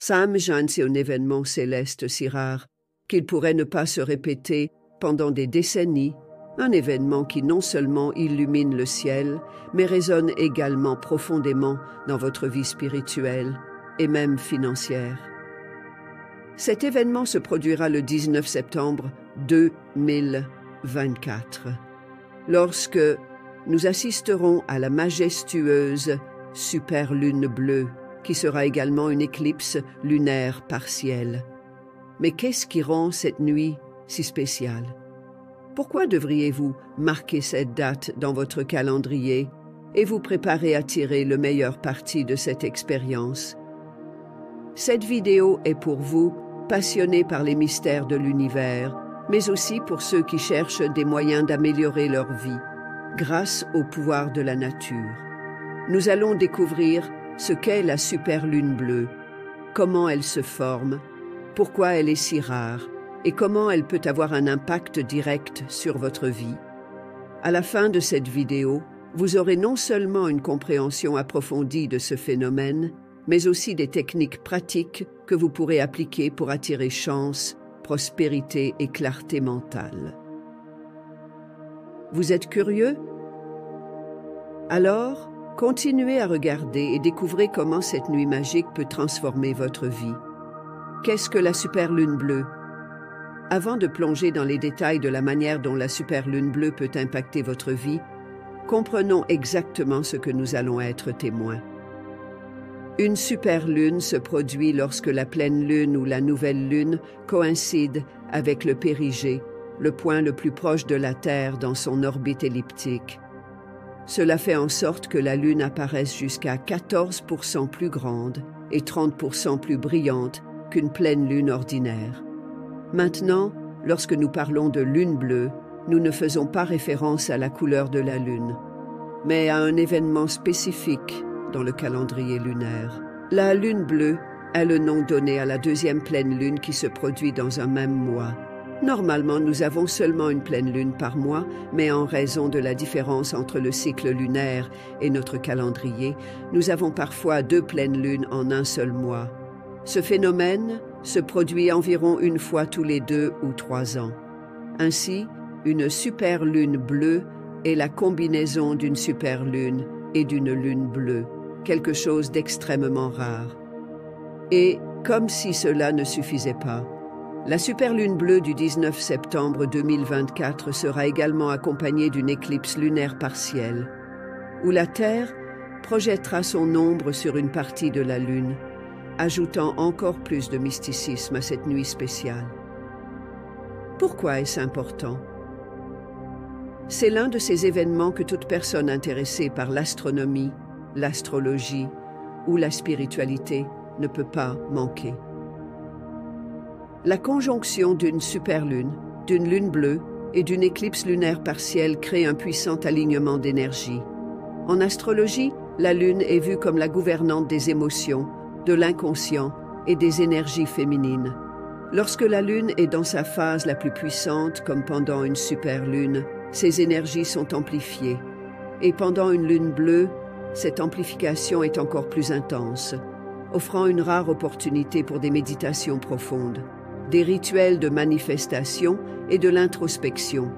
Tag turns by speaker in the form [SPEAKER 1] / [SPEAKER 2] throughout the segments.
[SPEAKER 1] Samhain, c'est un événement céleste si rare qu'il pourrait ne pas se répéter pendant des décennies, un événement qui non seulement illumine le ciel, mais résonne également profondément dans votre vie spirituelle et même financière. Cet événement se produira le 19 septembre 2024, lorsque nous assisterons à la majestueuse superlune bleue, qui sera également une éclipse lunaire partielle. Mais qu'est-ce qui rend cette nuit si spéciale? Pourquoi devriez-vous marquer cette date dans votre calendrier et vous préparer à tirer le meilleur parti de cette expérience? Cette vidéo est pour vous, passionnés par les mystères de l'univers, mais aussi pour ceux qui cherchent des moyens d'améliorer leur vie, grâce au pouvoir de la nature. Nous allons découvrir ce qu'est la superlune bleue, comment elle se forme, pourquoi elle est si rare et comment elle peut avoir un impact direct sur votre vie. À la fin de cette vidéo, vous aurez non seulement une compréhension approfondie de ce phénomène, mais aussi des techniques pratiques que vous pourrez appliquer pour attirer chance, prospérité et clarté mentale. Vous êtes curieux? Alors, continuez à regarder et découvrez comment cette nuit magique peut transformer votre vie. Qu'est-ce que la superlune bleue? Avant de plonger dans les détails de la manière dont la superlune bleue peut impacter votre vie, comprenons exactement ce que nous allons être témoins. Une superlune se produit lorsque la pleine lune ou la nouvelle lune coïncide avec le périgée, le point le plus proche de la Terre dans son orbite elliptique. Cela fait en sorte que la lune apparaisse jusqu'à 14% plus grande et 30% plus brillante qu'une pleine lune ordinaire. Maintenant, lorsque nous parlons de lune bleue, nous ne faisons pas référence à la couleur de la lune, mais à un événement spécifique dans le calendrier lunaire. La lune bleue est le nom donné à la deuxième pleine lune qui se produit dans un même mois. Normalement, nous avons seulement une pleine lune par mois, mais en raison de la différence entre le cycle lunaire et notre calendrier, nous avons parfois 2 pleines lunes en un seul mois. Ce phénomène se produit environ une fois tous les 2 ou 3 ans. Ainsi, une superlune bleue est la combinaison d'une superlune et d'une lune bleue, quelque chose d'extrêmement rare. Et, comme si cela ne suffisait pas, la superlune bleue du 19 septembre 2024 sera également accompagnée d'une éclipse lunaire partielle, où la Terre projettera son ombre sur une partie de la Lune, ajoutant encore plus de mysticisme à cette nuit spéciale. Pourquoi est-ce important? C'est l'un de ces événements que toute personne intéressée par l'astronomie, l'astrologie ou la spiritualité ne peut pas manquer. La conjonction d'une superlune, d'une lune bleue et d'une éclipse lunaire partielle crée un puissant alignement d'énergie. En astrologie, la lune est vue comme la gouvernante des émotions, de l'inconscient et des énergies féminines. Lorsque la lune est dans sa phase la plus puissante, comme pendant une superlune, ces énergies sont amplifiées. Et pendant une lune bleue, cette amplification est encore plus intense, offrant une rare opportunité pour des méditations profondes, des rituels de manifestation et de l'introspection.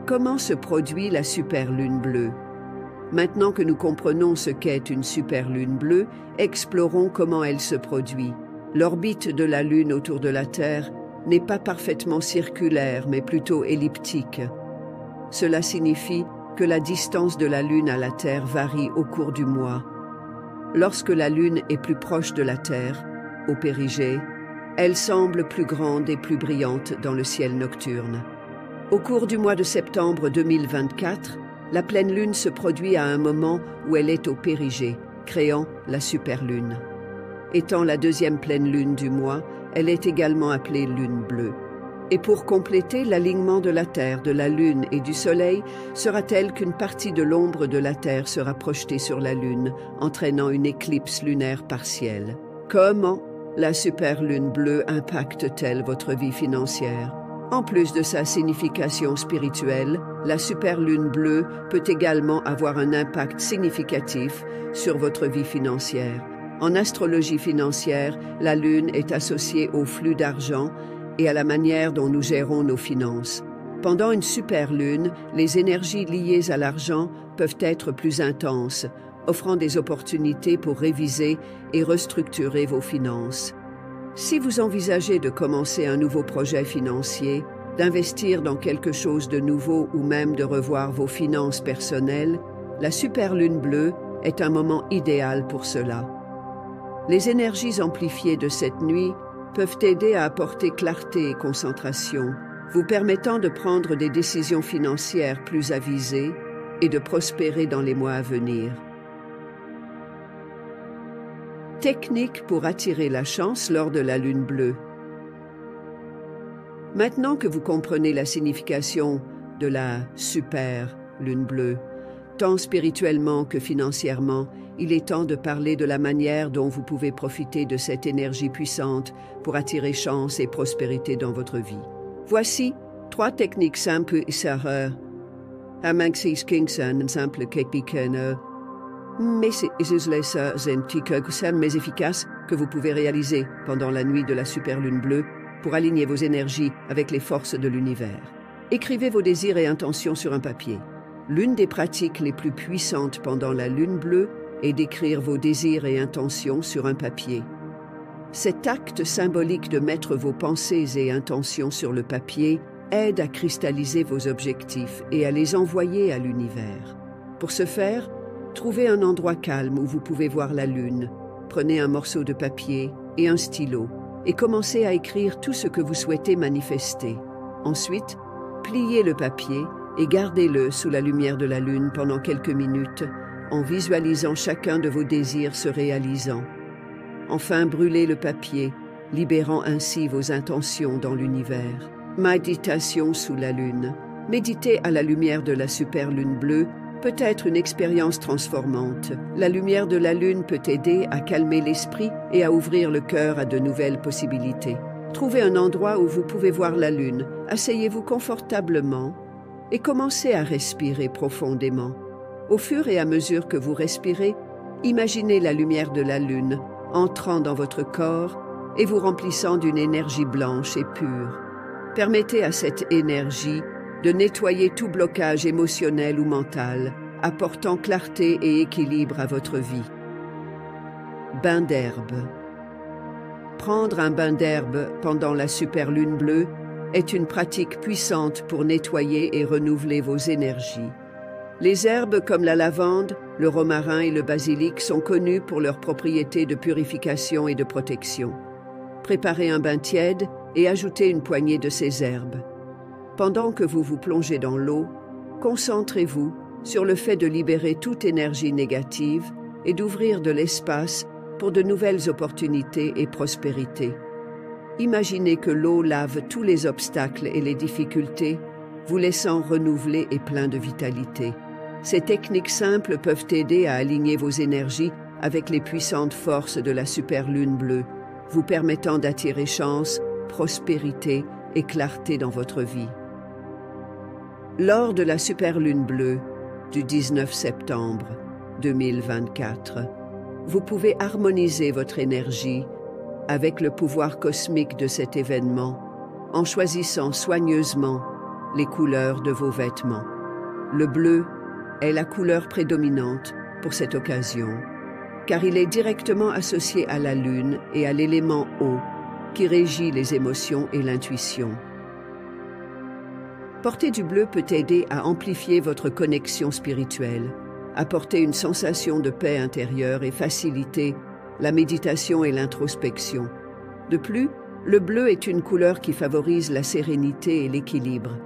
[SPEAKER 1] Comment se produit la superlune bleue? Maintenant que nous comprenons ce qu'est une superlune bleue, explorons comment elle se produit. L'orbite de la Lune autour de la Terre n'est pas parfaitement circulaire, mais plutôt elliptique. Cela signifie que la distance de la Lune à la Terre varie au cours du mois. Lorsque la Lune est plus proche de la Terre, au périgée, elle semble plus grande et plus brillante dans le ciel nocturne. Au cours du mois de septembre 2024, la pleine lune se produit à un moment où elle est au périgée, créant la superlune. Étant la deuxième pleine lune du mois, elle est également appelée lune bleue. Et pour compléter, l'alignement de la Terre, de la Lune et du Soleil sera tel qu'une partie de l'ombre de la Terre sera projetée sur la Lune, entraînant une éclipse lunaire partielle. Comment la superlune bleue impacte-t-elle votre vie financière? En plus de sa signification spirituelle, la superlune bleue peut également avoir un impact significatif sur votre vie financière. En astrologie financière, la Lune est associée au flux d'argent et à la manière dont nous gérons nos finances. Pendant une superlune, les énergies liées à l'argent peuvent être plus intenses, offrant des opportunités pour réviser et restructurer vos finances. Si vous envisagez de commencer un nouveau projet financier, d'investir dans quelque chose de nouveau ou même de revoir vos finances personnelles, la superlune bleue est un moment idéal pour cela. Les énergies amplifiées de cette nuit peuvent aider à apporter clarté et concentration, vous permettant de prendre des décisions financières plus avisées et de prospérer dans les mois à venir. Technique pour attirer la chance lors de la lune bleue. Maintenant que vous comprenez la signification de la super lune bleue, tant spirituellement que financièrement, il est temps de parler de la manière dont vous pouvez profiter de cette énergie puissante pour attirer chance et prospérité dans votre vie. Voici 3 techniques simples et sérieuses. Simple mais efficaces que vous pouvez réaliser pendant la nuit de la super lune bleue pour aligner vos énergies avec les forces de l'univers. Écrivez vos désirs et intentions sur un papier. L'une des pratiques les plus puissantes pendant la lune bleue est d'écrire vos désirs et intentions sur un papier. Cet acte symbolique de mettre vos pensées et intentions sur le papier aide à cristalliser vos objectifs et à les envoyer à l'univers. Pour ce faire, trouvez un endroit calme où vous pouvez voir la lune. Prenez un morceau de papier et un stylo et commencez à écrire tout ce que vous souhaitez manifester. Ensuite, pliez le papier et gardez-le sous la lumière de la lune pendant quelques minutes en visualisant chacun de vos désirs se réalisant. Enfin, brûlez le papier, libérant ainsi vos intentions dans l'univers. Méditation sous la lune. Méditer à la lumière de la super lune bleue peut être une expérience transformante. La lumière de la lune peut aider à calmer l'esprit et à ouvrir le cœur à de nouvelles possibilités. Trouvez un endroit où vous pouvez voir la lune, asseyez-vous confortablement et commencez à respirer profondément. Au fur et à mesure que vous respirez, imaginez la lumière de la lune entrant dans votre corps et vous remplissant d'une énergie blanche et pure. Permettez à cette énergie de nettoyer tout blocage émotionnel ou mental, apportant clarté et équilibre à votre vie. Bain d'herbe. Prendre un bain d'herbe pendant la super lune bleue est une pratique puissante pour nettoyer et renouveler vos énergies. Les herbes comme la lavande, le romarin et le basilic sont connues pour leurs propriétés de purification et de protection. Préparez un bain tiède et ajoutez une poignée de ces herbes. Pendant que vous vous plongez dans l'eau, concentrez-vous sur le fait de libérer toute énergie négative et d'ouvrir de l'espace pour de nouvelles opportunités et prospérité. Imaginez que l'eau lave tous les obstacles et les difficultés, vous laissant renouvelé et plein de vitalité. Ces techniques simples peuvent aider à aligner vos énergies avec les puissantes forces de la super lune bleue, vous permettant d'attirer chance, prospérité et clarté dans votre vie. Lors de la super lune bleue du 19 septembre 2024, vous pouvez harmoniser votre énergie avec le pouvoir cosmique de cet événement en choisissant soigneusement les couleurs de vos vêtements. Le bleu est la couleur prédominante pour cette occasion, car il est directement associé à la lune et à l'élément eau qui régit les émotions et l'intuition. Porter du bleu peut aider à amplifier votre connexion spirituelle, apporter une sensation de paix intérieure et faciliter la méditation et l'introspection. De plus, le bleu est une couleur qui favorise la sérénité et l'équilibre,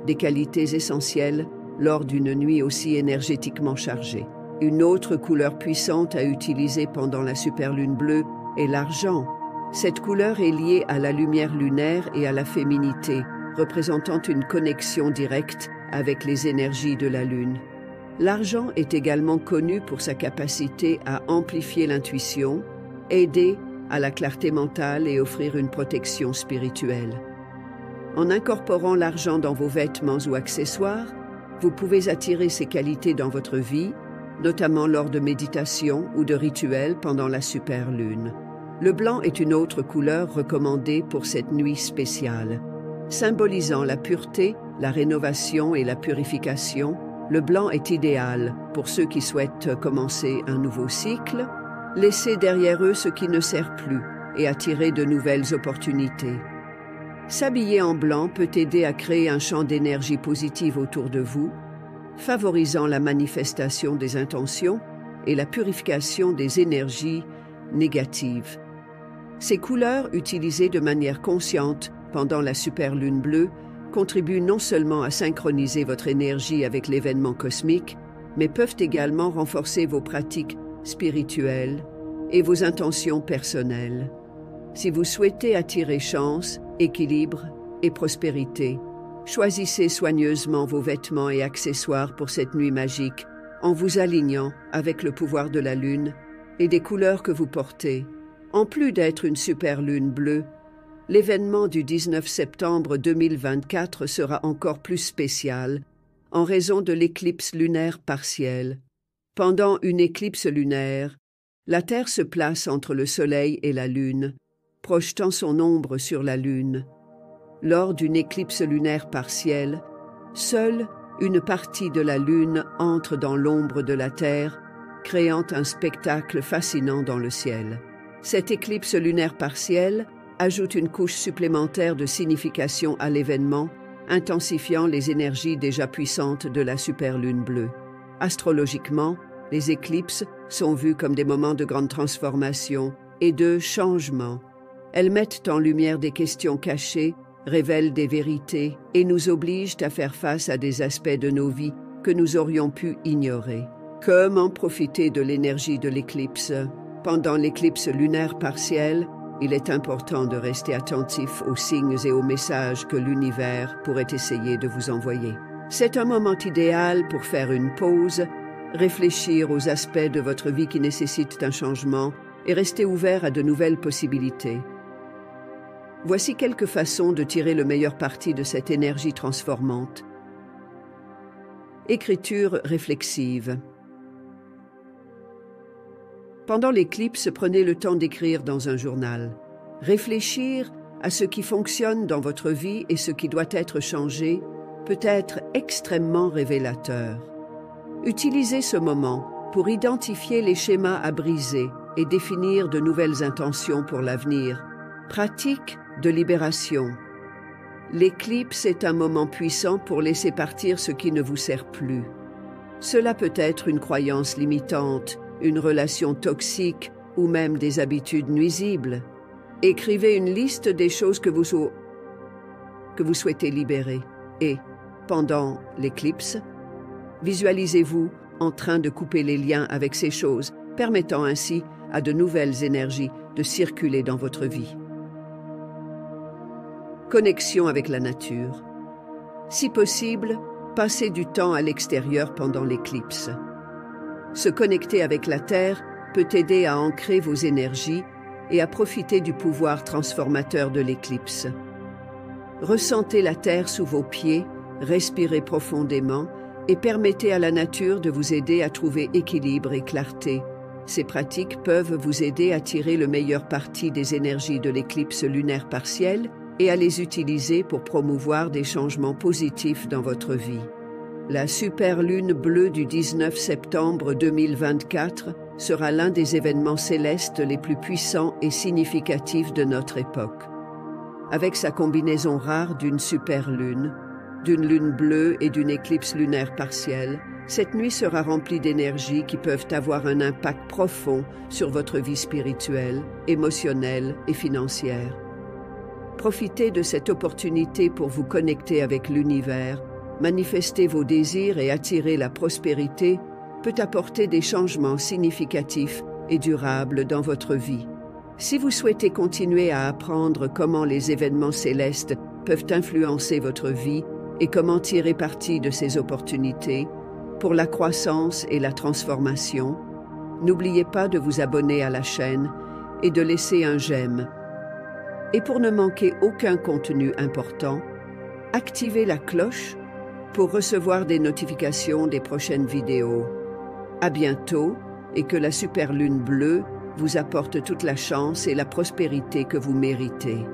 [SPEAKER 1] des qualités essentielles lors d'une nuit aussi énergétiquement chargée. Une autre couleur puissante à utiliser pendant la superlune bleue est l'argent. Cette couleur est liée à la lumière lunaire et à la féminité, représentant une connexion directe avec les énergies de la lune. L'argent est également connu pour sa capacité à amplifier l'intuition, aider à la clarté mentale et offrir une protection spirituelle. En incorporant l'argent dans vos vêtements ou accessoires, vous pouvez attirer ces qualités dans votre vie, notamment lors de méditation ou de rituels pendant la superlune. Le blanc est une autre couleur recommandée pour cette nuit spéciale. Symbolisant la pureté, la rénovation et la purification, le blanc est idéal pour ceux qui souhaitent commencer un nouveau cycle, laisser derrière eux ce qui ne sert plus et attirer de nouvelles opportunités. S'habiller en blanc peut aider à créer un champ d'énergie positive autour de vous, favorisant la manifestation des intentions et la purification des énergies négatives. Ces couleurs, utilisées de manière consciente pendant la superlune bleue, contribuent non seulement à synchroniser votre énergie avec l'événement cosmique, mais peuvent également renforcer vos pratiques spirituelles et vos intentions personnelles. Si vous souhaitez attirer chance, équilibre et prospérité, choisissez soigneusement vos vêtements et accessoires pour cette nuit magique en vous alignant avec le pouvoir de la lune et des couleurs que vous portez. En plus d'être une superlune bleue, l'événement du 19 septembre 2024 sera encore plus spécial en raison de l'éclipse lunaire partielle. Pendant une éclipse lunaire, la Terre se place entre le Soleil et la Lune, projetant son ombre sur la Lune. Lors d'une éclipse lunaire partielle, seule une partie de la Lune entre dans l'ombre de la Terre, créant un spectacle fascinant dans le ciel. Cette éclipse lunaire partielle ajoute une couche supplémentaire de signification à l'événement, intensifiant les énergies déjà puissantes de la superlune bleue. Astrologiquement, les éclipses sont vues comme des moments de grande transformation et de changement. Elles mettent en lumière des questions cachées, révèlent des vérités et nous obligent à faire face à des aspects de nos vies que nous aurions pu ignorer. Comment profiter de l'énergie de l'éclipse? Pendant l'éclipse lunaire partielle, il est important de rester attentif aux signes et aux messages que l'univers pourrait essayer de vous envoyer. C'est un moment idéal pour faire une pause, réfléchir aux aspects de votre vie qui nécessitent un changement et rester ouvert à de nouvelles possibilités. Voici quelques façons de tirer le meilleur parti de cette énergie transformante. Écriture réflexive. Pendant l'éclipse, prenez le temps d'écrire dans un journal. Réfléchir à ce qui fonctionne dans votre vie et ce qui doit être changé peut être extrêmement révélateur. Utilisez ce moment pour identifier les schémas à briser et définir de nouvelles intentions pour l'avenir. Pratique de libération. L'éclipse est un moment puissant pour laisser partir ce qui ne vous sert plus. Cela peut être une croyance limitante, une relation toxique ou même des habitudes nuisibles. Écrivez une liste des choses que vous souhaitez libérer et, pendant l'éclipse, visualisez-vous en train de couper les liens avec ces choses, permettant ainsi à de nouvelles énergies de circuler dans votre vie. Connexion avec la nature. Si possible, passez du temps à l'extérieur pendant l'éclipse. Se connecter avec la Terre peut aider à ancrer vos énergies et à profiter du pouvoir transformateur de l'éclipse. Ressentez la Terre sous vos pieds, respirez profondément et permettez à la nature de vous aider à trouver équilibre et clarté. Ces pratiques peuvent vous aider à tirer le meilleur parti des énergies de l'éclipse lunaire partielle et à les utiliser pour promouvoir des changements positifs dans votre vie. La superlune bleue du 19 septembre 2024 sera l'un des événements célestes les plus puissants et significatifs de notre époque. Avec sa combinaison rare d'une superlune, d'une lune bleue et d'une éclipse lunaire partielle, cette nuit sera remplie d'énergies qui peuvent avoir un impact profond sur votre vie spirituelle, émotionnelle et financière. Profitez de cette opportunité pour vous connecter avec l'univers, manifester vos désirs et attirer la prospérité peut apporter des changements significatifs et durables dans votre vie. Si vous souhaitez continuer à apprendre comment les événements célestes peuvent influencer votre vie et comment tirer parti de ces opportunités pour la croissance et la transformation, n'oubliez pas de vous abonner à la chaîne et de laisser un j'aime. Et pour ne manquer aucun contenu important, activez la cloche pour recevoir des notifications des prochaines vidéos. À bientôt et que la super lune bleue vous apporte toute la chance et la prospérité que vous méritez.